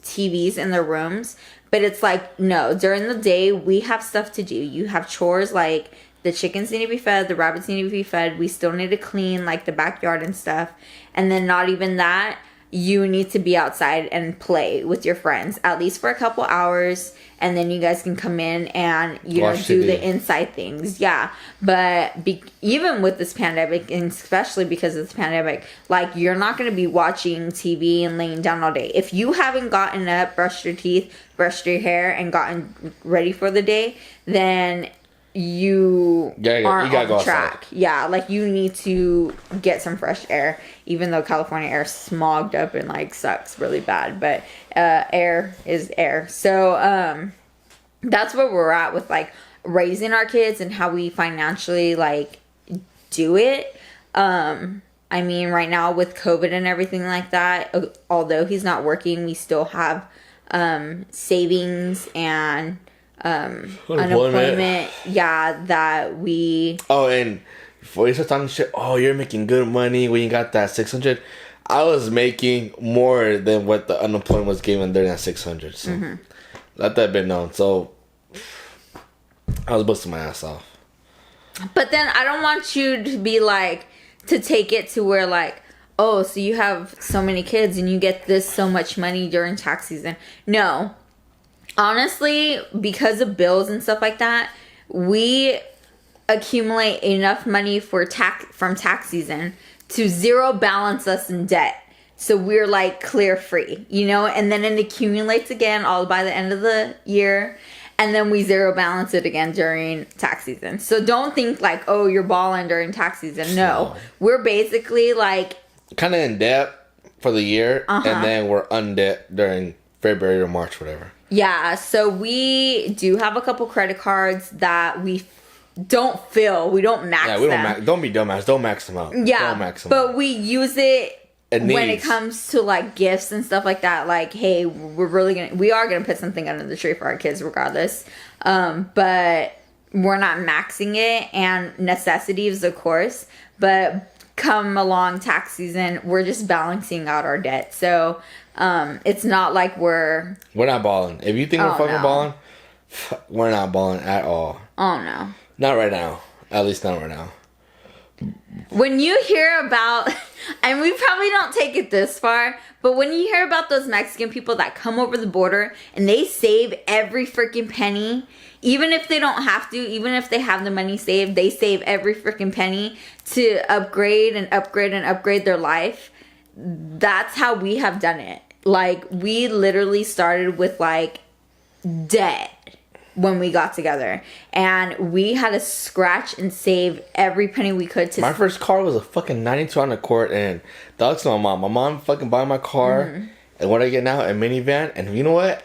TVs in their rooms, but it's like, no, during the day we have stuff to do. You have chores like the chickens need to be fed, the rabbits need to be fed. We still need to clean like the backyard and stuff. And then not even that, you need to be outside and play with your friends, at least for a couple hours. And then you guys can come in and, do TV. the inside things. Yeah. But even with this pandemic, and especially because of this pandemic, like you're not going to be watching TV and laying down all day. If you haven't gotten up, brushed your teeth, brushed your hair, and gotten ready for the day, then you aren't on track. Yeah, like you need to get some fresh air, even though California air is smogged up and like sucks really bad, but air is air. So that's where we're at with like raising our kids and how we financially like do it. I mean, right now with COVID and everything like that, although he's not working, we still have savings and unemployment. Yeah, that we... Oh, and before you start talking shit, you're making good money when you got that 600. I was making more than what the unemployment was given during that 600. So let that be known. So I was busting my ass off. But then I don't want you to be like, to take it to where like, oh, so you have so many kids and you get this so much money during tax season. No. Honestly, because of bills and stuff like that, we accumulate enough money from tax season to zero balance us in debt. So we're like clear free, and then it accumulates again all by the end of the year. And then we zero balance it again during tax season. So don't think like, oh, you're balling during tax season. No, we're basically like kind of in debt for the year. And then we're undebt during February or March, whatever. Yeah, so we do have a couple credit cards that we don't fill. We don't max them. Yeah, don't be dumbass. Don't max them out. Yeah, don't max them but out. we use it when it comes to like gifts and stuff like that. Like, hey, we are gonna put something under the tree for our kids regardless. But we're not maxing it, and necessities, of course. But come along tax season, we're just balancing out our debt. So it's not like we're not balling. If you think we're fucking balling, we're not balling at all. Oh no, not right now. At least not right now. When you hear about, and we probably don't take it this far, but when you hear about those Mexican people that come over the border and they save every freaking penny, even if they don't have to, even if they have the money saved, they save every freaking penny to upgrade and upgrade and upgrade their life. That's how we have done it. Like, we literally started with, like, debt when we got together. And we had to scratch and save every penny we could to... My first car was a fucking 92 on the court, and that's my mom. My mom fucking bought my car, and what I get now, a minivan. And you know what?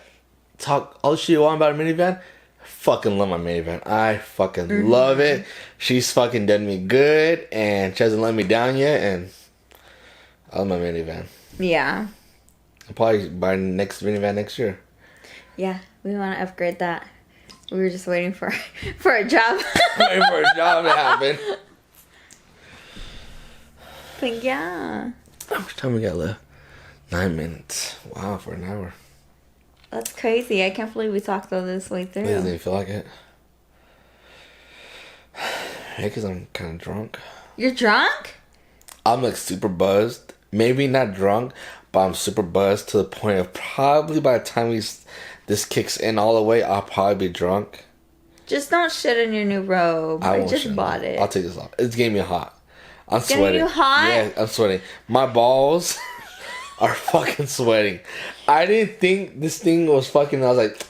Talk all the shit you want about a minivan. Fucking love my minivan. I fucking love it. She's fucking done me good, and she hasn't let me down yet, and I love my minivan. Yeah. I'll probably buy the next minivan next year. Yeah, we want to upgrade that. We were just waiting for a job. Waiting for a job to happen. But yeah. How much time we got left? 9 minutes. Wow, for an hour. That's crazy. I can't believe we talked all this way through. It doesn't even feel like it. Yeah, because I'm kind of drunk. You're drunk? I'm like super buzzed. Maybe not drunk, but I'm super buzzed to the point of probably by the time this kicks in all the way, I'll probably be drunk. Just don't shit in your new robe. I just bought it. I'll take this off. It's getting me hot. I'm sweating. Getting you hot? Yeah, I'm sweating. My balls are fucking sweating. I didn't think this thing was fucking... I was like,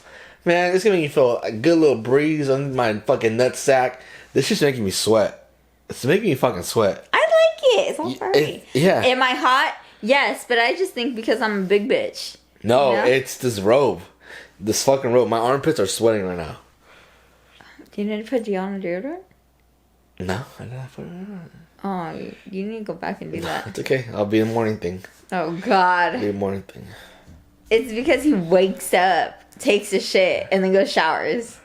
man, it's gonna make me feel a good little breeze on my fucking nutsack. This shit's making me sweat. It's making me fucking sweat. I like it. It's all furry. Yeah. Am I hot? Yes, but I just think because I'm a big bitch. No, You know? it's this robe. This fucking robe. My armpits are sweating right now. Do you need to put deodorant? No, I didn't put it on. Oh, you need to go back and do that. It's okay. I'll be a morning thing. Oh, God. Be a morning thing. It's because he wakes up, takes a shit, and then goes showers.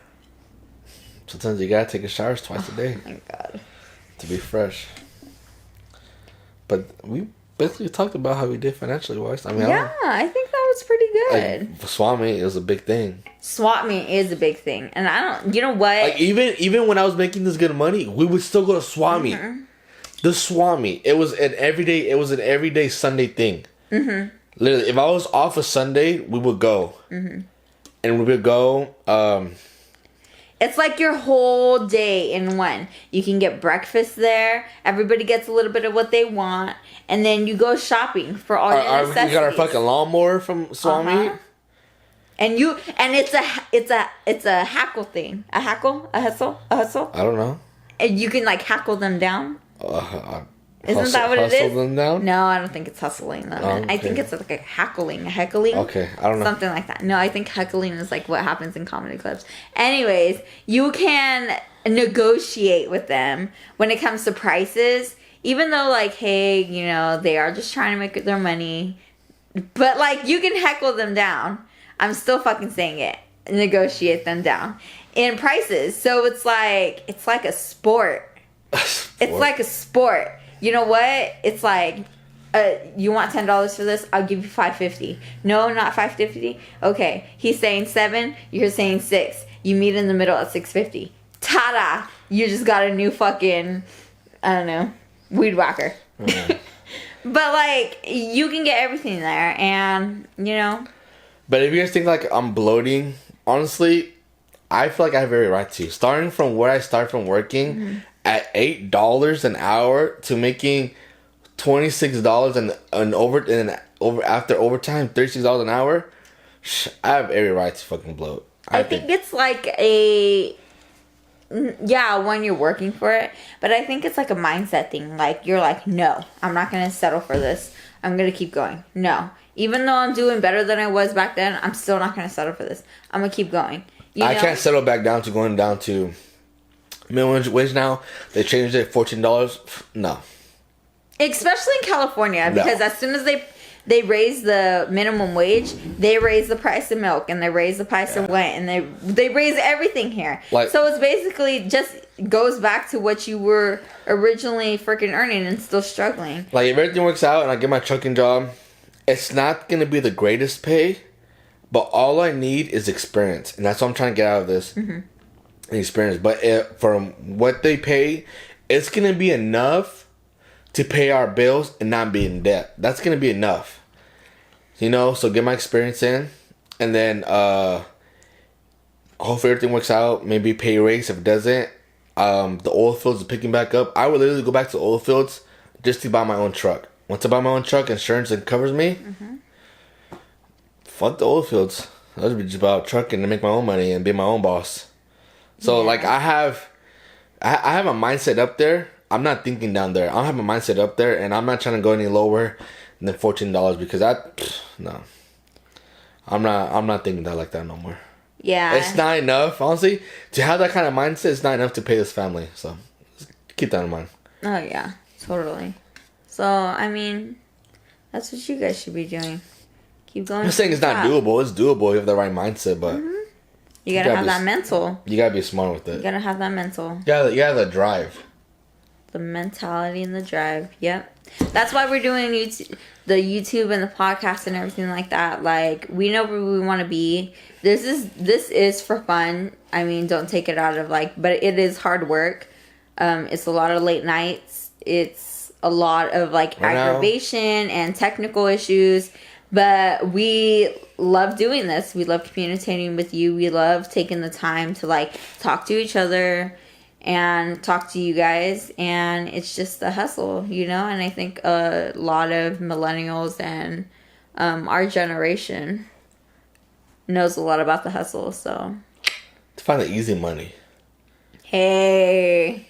Sometimes you gotta take a shower twice a day. Oh, my God. To be fresh. But we basically talked about how we did financially wise. I mean, Yeah, I think that was pretty good. like, for Swami, it was a big thing. Swap meet is a big thing. And I don't, you know what? Like, even when I was making this good money, we would still go to Swami. The Swami. It was an everyday Sunday thing. Literally, if I was off a Sunday, we would go. And we would go, It's like your whole day in one. You can get breakfast there. Everybody gets a little bit of what they want. And then you go shopping for all your necessities. we got our fucking lawnmower from Swami. And it's a hackle thing. A hustle. I don't know. And you can like hackle them down. Isn't that what it hustle is? them down? No, I don't think it's hustling them. Oh, okay. I think it's like a heckling. Okay, I don't know. Something like that. No, I think heckling is like what happens in comedy clubs. Anyways, you can negotiate with them when it comes to prices. Even though like, hey, you know, they are just trying to make their money. But like, you can heckle them down. I'm still fucking saying it. Negotiate them down in prices. So it's like a sport. It's like a sport. You know what? It's like, you want $10 for this? I'll give you $5.50. No, not $5.50. Okay, he's saying 7. You're saying 6. You meet in the middle at $6.50. Ta-da! You just got a new fucking, I don't know, weed whacker. But like, you can get everything there, and you know. But if you guys think like I'm bloating, honestly, I feel like I have every right to. Starting from where I start from working at $8 an hour to making $26 and over after overtime $36 an hour, I have every right to fucking bloat. I think it's like when you're working for it, but I think it's like a mindset thing. Like, you're like, no, I'm not gonna settle for this. I'm gonna keep going. No, even though I'm doing better than I was back then, I'm still not gonna settle for this. I'm gonna keep going. You know? I can't settle back down to going down to minimum wage now. They changed it $14. No. Especially in California, because as soon as they raise the minimum wage, they raise the price of milk, and they raise the price of rent, and they raise everything here. Like, so it's basically just goes back to what you were originally freaking earning and still struggling. Like, if everything works out and I get my trucking job, it's not going to be the greatest pay, but all I need is experience, and that's what I'm trying to get out of this. Experience. But from what they pay, it's going to be enough to pay our bills and not be in debt. That's going to be enough. You know, so get my experience in, and then hopefully everything works out. Maybe pay a raise. If it doesn't, the oil fields are picking back up. I would literally go back to oil fields just to buy my own truck. Once I buy my own truck, insurance that covers me, fuck the oil fields. I'll just be just about trucking to make my own money and be my own boss. So Yeah. like I have a mindset up there. I'm not thinking down there. I have a mindset up there, and I'm not trying to go any lower than $14 because no. I'm not thinking that like that no more. Yeah. It's not enough, honestly, to have that kind of mindset. It's not enough to pay this family. So just keep that in mind. Oh yeah, totally. So I mean, that's what you guys should be doing. Keep going. I'm not saying it's not doable. It's doable if you have the right mindset, but You gotta have that mental. You gotta be smart with it. You gotta have that mental. Yeah, you gotta drive. The mentality and the drive. Yep. That's why we're doing the YouTube and the podcast and everything like that. Like, we know where we want to be. This is for fun. I mean, don't take it out of but it is hard work. It's a lot of late nights. It's a lot of aggravation and technical issues. But we love doing this. We love communicating with you. We love taking the time to talk to each other and talk to you guys, and it's just a hustle, and I think a lot of millennials and our generation knows a lot about the hustle. So to find the easy money. Hey,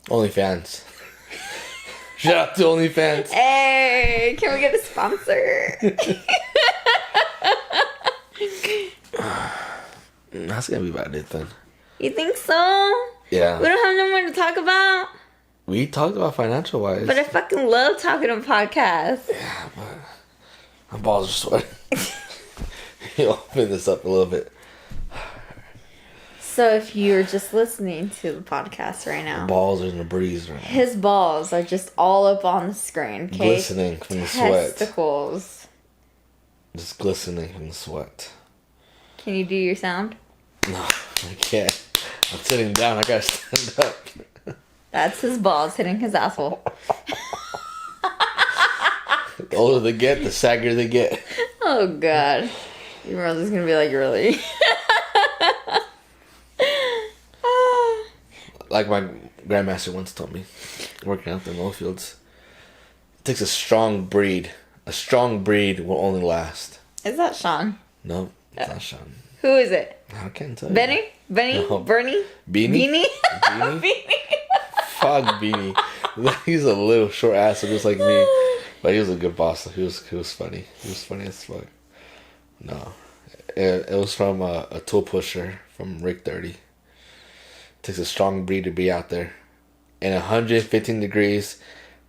OnlyFans. Shout out to OnlyFans. Hey, can we get a sponsor? That's gonna be about it then. You think so? Yeah. We don't have no more to talk about. We talked about financial wise. But I fucking love talking on podcasts. Yeah, but my balls are sweating. You open this up a little bit. So if you're just listening to the podcast right now, the balls are in the breeze right now. His balls are just all up on the screen, okay? Glistening from the sweat. Testicles. Just glistening from the sweat. Can you do your sound? No, I can't. I'm sitting down. I gotta stand up. That's his balls hitting his asshole. The older they get, the saggier they get. Oh, God. Your brother's gonna be like, really? Like my grandmaster once told me, working out in the oil fields, it takes a strong breed. A strong breed will only last. Is that Sean? No, it's not Sean. Who is it? I can't tell you. Benny? Benny? No. Bernie? Beanie? Beanie? Beanie? Beanie? Fuck Beanie. He's a little short ass, just like me. But he was a good boss. He was funny. He was funny as fuck. No. It was from a tool pusher from Rig 30. Takes a strong breed to be out there in 115 degrees,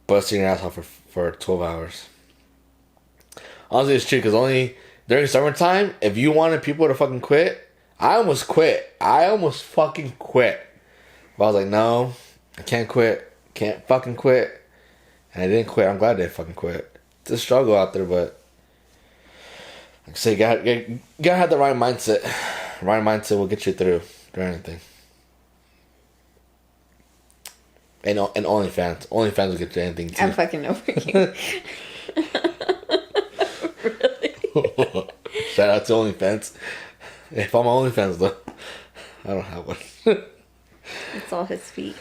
busting your ass off for 12 hours. Honestly, it's true because only during summertime, if you wanted people to fucking quit, I almost quit. I almost fucking quit. But I was like, no, I can't quit. Can't fucking quit. And I didn't quit. I'm glad I didn't fucking quit. It's a struggle out there, but like I say, you gotta have the right mindset. The right mindset will get you through anything. And OnlyFans. OnlyFans will get you anything too. I'm fucking over you. Really? Shout out to OnlyFans. If I'm on OnlyFans though, I don't have one. It's all his feet.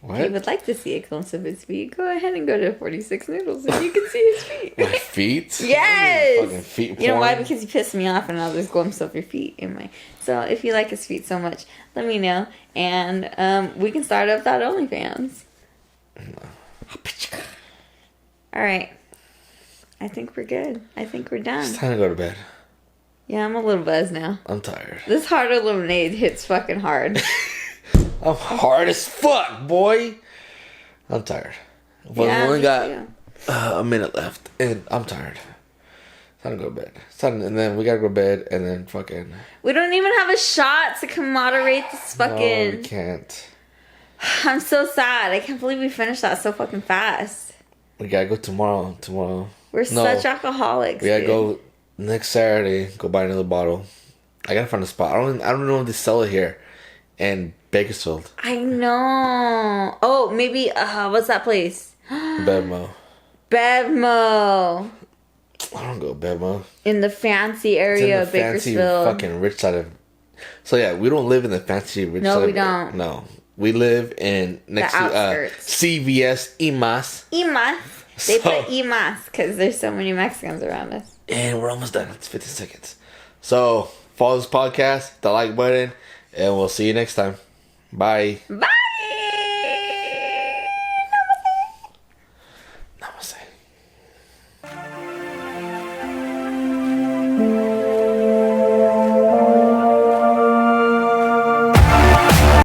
What? If you would like to see a glimpse of his feet, go ahead and go to 46 Noodles and you can see his feet. My feet? Yes! Fucking feet porn. You know why? Because you pissed me off and now there's glimpse of your feet in my... So if you like his feet so much, let me know. And we can start up that OnlyFans. Alright. I think we're good. I think we're done. It's time to go to bed. Yeah, I'm a little buzzed now. I'm tired. This harder lemonade hits fucking hard. I'm hard as fuck, boy. I'm tired. Well, Yeah, we only me got too. a minute left, and I'm tired. It's time to go to bed. It's time, and then we gotta go to bed, and then fucking... We don't even have a shot to moderate this fucking... No, we can't. I'm so sad. I can't believe we finished that so fucking fast. We gotta go tomorrow. We're such alcoholics. We gotta dude. go next Saturday. Go buy another bottle. I gotta find a spot. I don't know if they sell it here in Bakersfield. I know. Oh, maybe. What's that place? Bevmo. Bevmo. I don't go to Bevmo. In the fancy It's area in of the fancy, Bakersfield. fucking rich side of. So yeah, we don't live in the fancy rich No, side. we don't. No, we live in next to outskirts. CVS Imas. Imas. They So- put Imas because there's so many Mexicans around us. And we're almost done. It's 15 seconds. So, follow this podcast, the like button, and we'll see you next time. Bye. Bye.